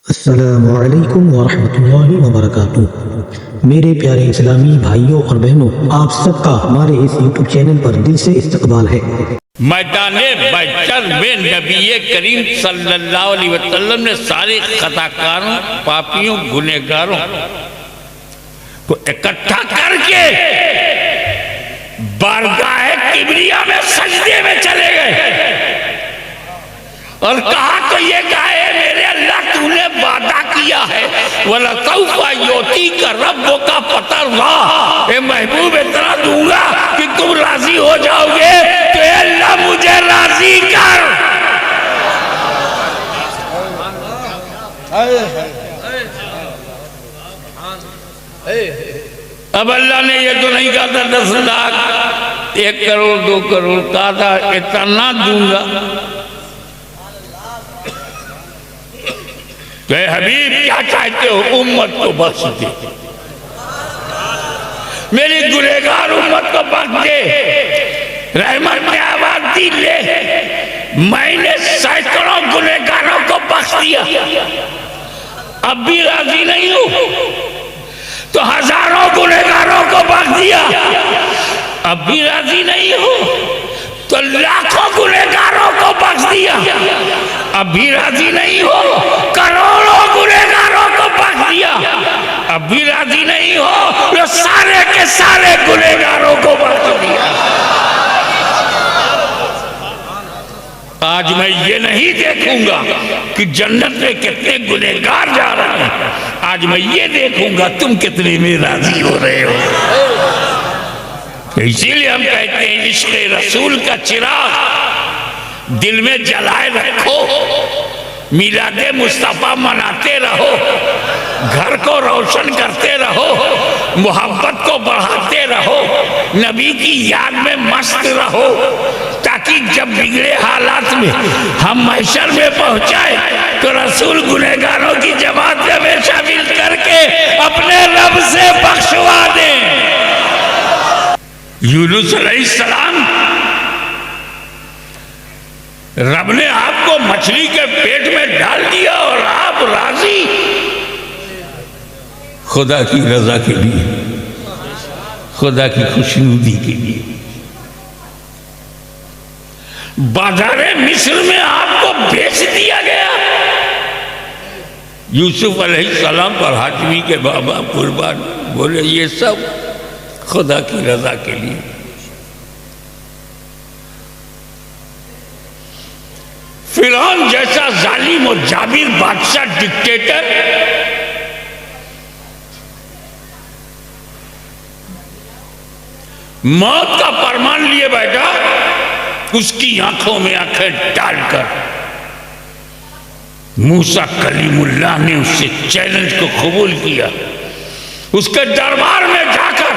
अस्सलामु अलैकुम वरहमतुल्लाहि वबरकातुह। मेरे प्यारे इस्लामी भाइयों और बहनों, आप सबका हमारे इस यूट्यूब चैनल पर दिल से इस्तकबाल है। मैदाने बैचर में नबी करीम सल्लल्लाहु अलैहि वसल्लम ने सारे खताकारों, पापियों, गुनहगारों को इकट्ठा करके बारगाह किबरिया में सजदे में चले गए और कहा तो ये गाए मेरे अल्लाह तूने वादा किया है वाला कौफा योती का रब्बो का पता वाह ए महबूब इतना दूंगा कि तुम राजी हो जाओगे तो अल्लाह मुझे राजी कर। अब अल्लाह ने ये तो नहीं कहा था 10 लाख 1 करोड़ 2 करोड़, कहा था इतना दूंगा। तो हबीब क्या चाहते हो? उम्मत को बख्श दे, मेरी गुनहगार उम्मत को बख्श दे, रहमत में आवाज दी ले। मैंने सैकड़ों गुनहगारों को बख्श दिया, अब भी राजी नहीं हूं तो हजारों गुनहगारों को बख्श दिया, अब भी राजी नहीं हूं तो लाखों गुनहगारों को बख्श दिया, अब भी राजी नहीं हो, करोड़ों गुनहगारों को बख्श दिया, अब भी राजी नहीं हो तो सारे के सारे गुनहगारों को बख्श दिया। आज मैं ये नहीं देखूंगा कि जन्नत में कितने गुनहगार जा रहे हैं, आज मैं ये देखूंगा तुम कितने में राजी हो रहे हो। इसीलिए हम कहते हैं इश्क़ रसूल का चिराग दिल में जलाए रखो, मिलादे मुस्तफा मनाते रहो, घर को रोशन करते रहो, मोहब्बत को बढ़ाते रहो, नबी की याद में मस्त रहो, ताकि जब बिगड़े हालात में हम महशर में पहुंचाए तो रसूल गुनहगारों की जमात में शामिल करके अपने रब से बख्शवा दें। यूनुस अलैहिस्सलाम, रब ने आपको मछली के पेट में डाल दिया और आप राजी खुदा की रजा के लिए, खुदा की खुशनुदी के लिए। बाजारे मिस्र में आपको बेच दिया गया। यूसुफ अलैहिस्सलाम पर हाशमी के बाबा कुर्बान बोले ये सब खुदा की रजा के लिए। फिरौन जैसा जालिम और जाबिर बादशाह, डिक्टेटर, मौत का फरमान लिए बैठा, उसकी आंखों में आंखें डालकर मूसा कलीमुल्लाह ने उससे चैलेंज को कबूल किया। उसके दरबार में जाकर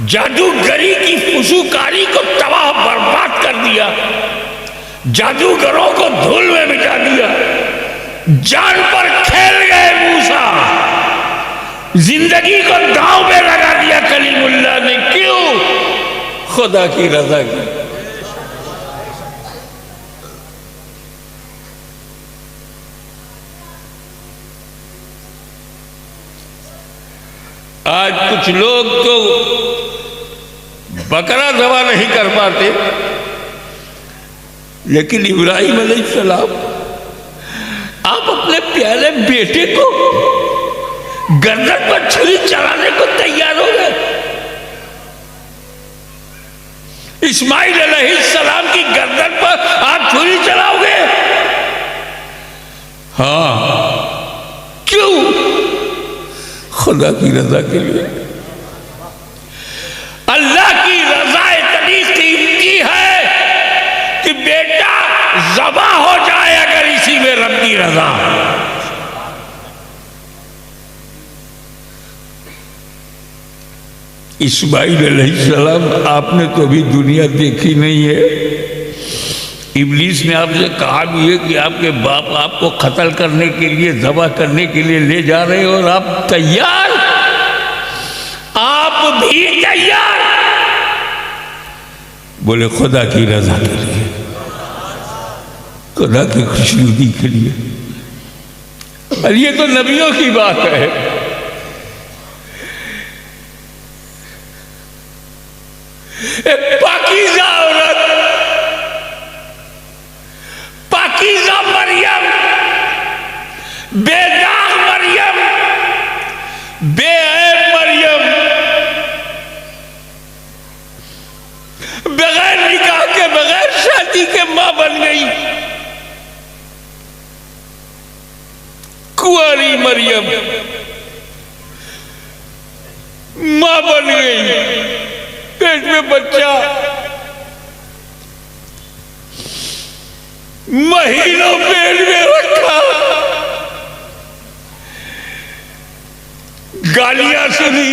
जादूगरी की फुसूकारी को तबाह बर्बाद कर दिया, जादूगरों को धूल में मिटा दिया, जान पर खेल गए मूसा, जिंदगी को दांव पे लगा दिया कलीमुल्लाह ने। क्यों? खुदा की रजा की। आज कुछ लोग तो बकरा ज़बह नहीं कर पाते, लेकिन इब्राहिम अलैहिस्सलाम, आप अपने प्यारे बेटे को गर्दन पर छुरी चलाने को तैयार हो गए। इस्माइल अलैहिस्सलाम की गर्दन पर आप छुरी चलाओगे? हाँ, क्यों? खुदा की रजा के लिए। अल्लाह की रजा इतनी कीमती है कि बेटा ज़बा हो जाए अगर इसी में रब की रजा। इस्माइल अलैहिस्सलाम, आपने तो अभी दुनिया देखी नहीं है। इब्लीस ने आपसे कहा भी है कि आपके बाप आपको कत्ल करने के लिए, ज़बह करने के लिए ले जा रहे हो और आप तैयार, आप भी तैयार। बोले खुदा की रजा के लिए, खुदा की खुशनुदी के लिए। और ये तो नबियों की बात है। एक पाकीज़ा औरत, पाकीज़ा मरियम, बेदाग मरियम, बेऐब मरियम, बगैर निकाह के, बगैर शादी के मां बन गई। कुंवारी मरियम मां बन गई, पेट में बच्चा, महीनों पेट में रखा, गालियां सुनी,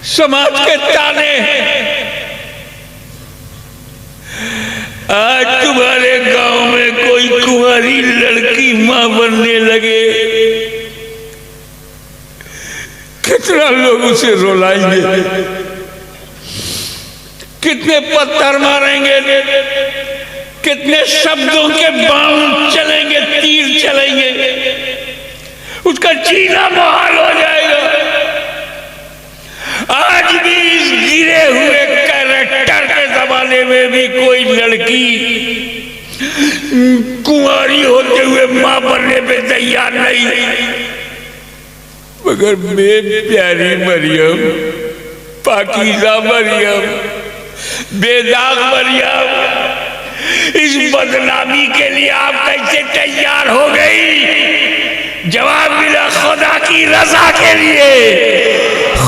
समाज के ताने। आज तुम्हारे गांव में कोई कुंवारी लड़की मां बनने लगे, कितना लोग उसे रुलाएंगे, कितने पत्थर मारेंगे, कितने शब्दों के बाण चलेंगे, तीर चलेंगे, उसका जीना मुहाल हो जाएगा। आज भी इस गिरे हुए कैरेक्टर के जमाने में भी कोई लड़की कुंवारी होते हुए मां बनने पे तैयार नहीं, मगर मेरी प्यारी मरियम, पाकीज़ा मरियम, बेदाग मरियम, इस बदनामी के लिए आप कैसे तैयार हो गई? जवाब मिला खुदा की रजा के लिए,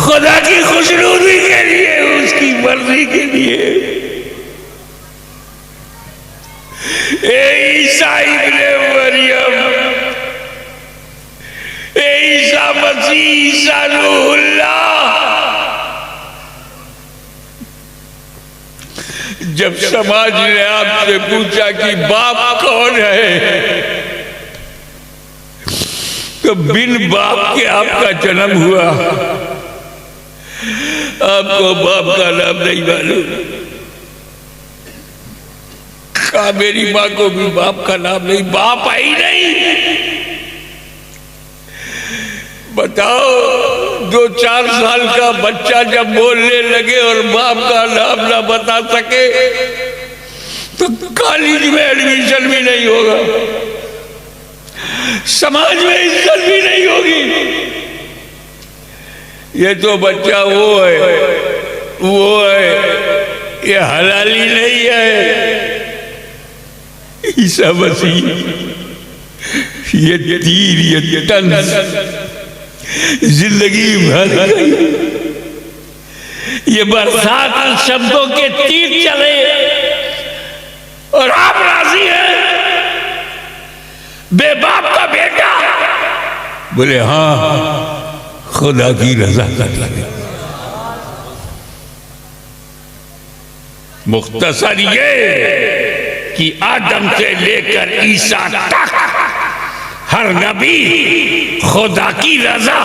खुदा की खुशनुदी के लिए, उसकी मर्जी के लिए। ए ईसा इब्ने मरियम, ए ईसा मसीह, ईसा रूहुल्लाह, जब समाज ने आपसे पूछा कि बाप कौन है, तो बिन बाप के आपका जन्म हुआ, आपको बाप का नाम नहीं मालूम। कहा मेरी मां को भी बाप का नाम नहीं, बाप आई नहीं। बताओ, 2-4 साल का बच्चा जब बोलने लगे और बाप का नाम ना बता सके तो कॉलेज में एडमिशन भी नहीं होगा, समाज में इज्जत भी नहीं होगी। ये तो बच्चा वो है, ये हलाली नहीं है। ईसा मसीह ये तीर, ये तंज जिंदगी भर, ये बरसात शब्दों के तीर चले और आप राजी हैं? बेबाप का बेटा बोले हाँ, खुदा की रजा कर लगे। मुख्तसर ये कि आदम से लेकर ईसा तक हर नबी खुदा की रजा,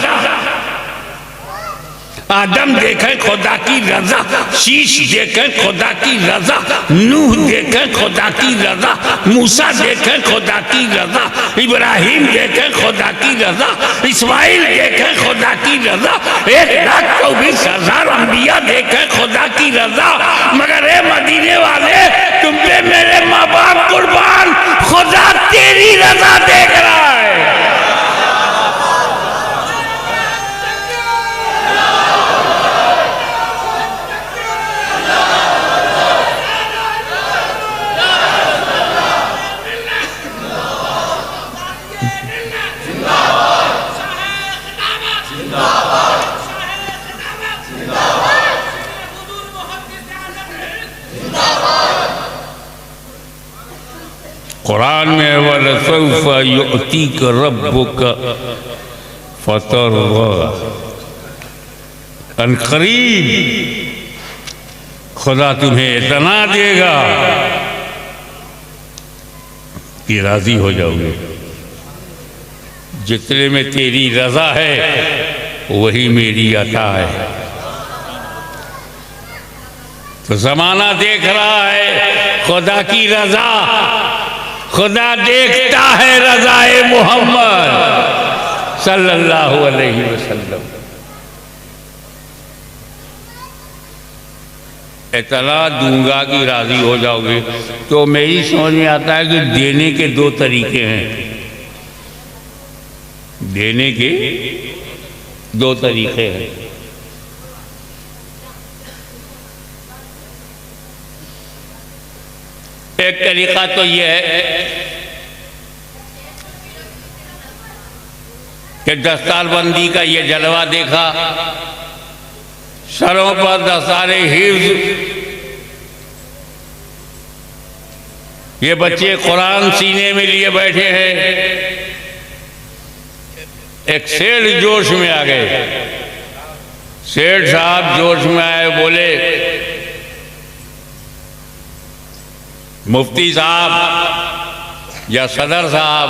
आदम देखे खुदा की रजा, शीश देखे खुदा की रजा, नूह देखे खुदा की रजा, मूसा देखे खुदा की रजा, इब्राहिम देखे खुदा की रजा, इस्माइल देखे खुदा की रजा, 1,24,000 अंबिया देखे खुदा की रजा। मगर ए मदीने वाले, तुम पे मेरे माँ बाप कुर्बान, खुदा तेरी रजा देख रहा है। कुरान में वलसौफा युअतीक रब्बुका फतर्दा, अनकरीब खुदा तुम्हें इतना देगा कि राजी हो जाओगे। जितने में तेरी रजा है वही मेरी अता है। तो जमाना देख रहा है खुदा की रजा, खुदा देखता है रज़ाए मोहम्मद। सल्लल्लाहु अलैहि वसल्लम। इतना दूंगा कि राजी हो जाओगे। तो मेरी समझ में आता है कि देने के दो तरीके हैं, देने के दो तरीके हैं। एक तरीका तो यह है कि दस्तारबंदी का ये जलवा देखा, सरों पर दस्तारे हिफ्ज, ये बच्चे कुरान सीने में लिए बैठे हैं। एक सेठ जोश में आ गए, सेठ साहब जोश में आए, बोले मुफ्ती साहब या सदर साहब,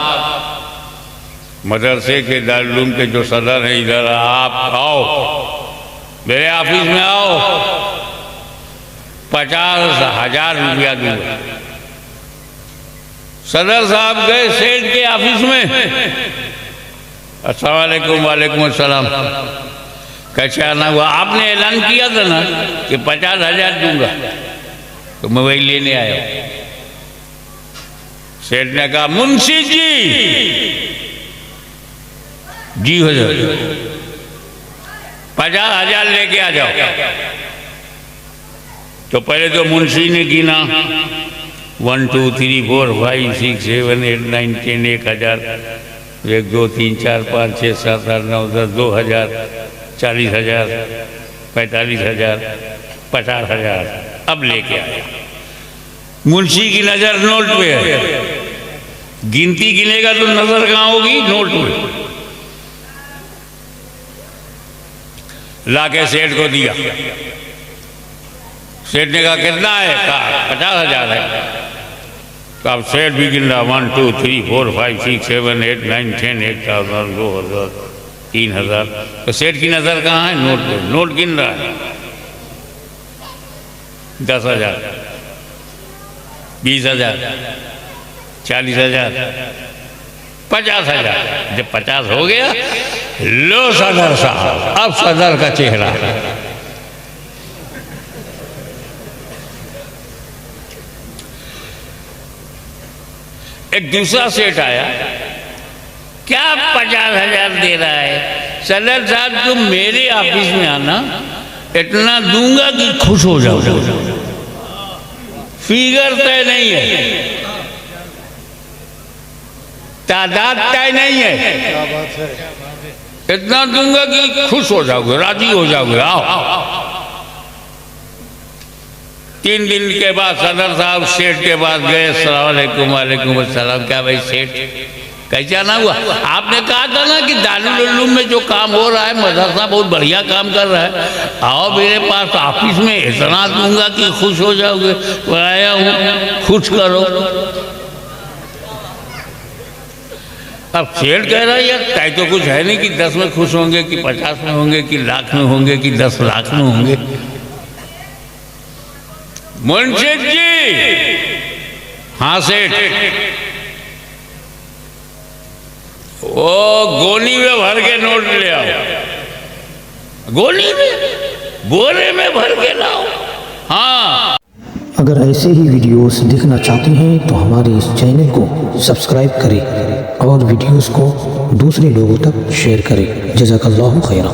मदरसे के दारुल के जो सदर हैं, इधर आप आओ, मेरे ऑफिस में आओ, 50,000 रुपया दूंगा। सदर साहब गए सेठ के ऑफिस में, अस्सलाम वालेकुम। वालेकुम अस्सलाम। कैसे आना हुआ? आपने ऐलान किया था ना कि 50,000 दूंगा, तो मैं वही लेने आया। सेठ ने कहा मुंशी जी हुजूर 50,000 लेके आ जाओ। तो पहले तो मुंशी ने गिना 1 2 3 4 5 6 7 8 9 10 1,000 1 2 3 4 5 6 7 8 9 10 2,000 40,000 45,000 50,000 अब लेके आया। मुंशी की नजर नोट पे है, गिनती गिनेगा तो नजर कहाँ होगी? नोट पे। लाके सेठ को दिया। सेठ ने कहा कितना है? कहा 50,000 है। तो अब सेठ भी गिन रहा 1 2 3 4 5 6 7 8 9 10 1,000 2,000 3,000। तो सेठ की नजर कहाँ है? नोट पे। नोट गिन रहा है 10,000 20,000 40,000 50,000। जब 50 हो गया, लो सदर साहब, अब सदर का चेहरा। एक दूसरा सेठ आया, क्या 50,000 दे रहा है? सदर साहब तुम मेरे ऑफिस में आना, इतना दूंगा कि खुश हो जाओ। फिगर तय नहीं है, तादाद तय नहीं है, इतना दूंगा कि खुश हो जाओगे, राजी हो जाओगे, आओ। 3 दिन के बाद सदर साहब सेठ के पास गए। अस्सलाम वालेकुम। वालेकुम अस्सलाम। क्या भाई सेठ कैसा ना हुआ? आपने कहा था ना कि दारुल उलूम में जो काम हो रहा है, मदरसा बहुत बढ़िया काम कर रहा है, आओ मेरे पास ऑफिस में, इतना दूंगा कि खुश हो जाओगे। तो आया हूँ, खुश करो। अब सेठ कह रहा है यार तय तो कुछ है नहीं कि 10 में खुश होंगे कि 50 में होंगे कि लाख में होंगे कि 10 लाख में होंगे। मुंशी जी। हाँ सेठ। ओ गोनी में भर के नोट ले आओ। गोनी में, बोरे में भर के लाओ। हाँ। अगर ऐसे ही वीडियोस देखना चाहते हैं तो हमारे इस चैनल को सब्सक्राइब करें और वीडियोस को दूसरे लोगों तक शेयर करें। जज़ाकल्लाहु खैरा।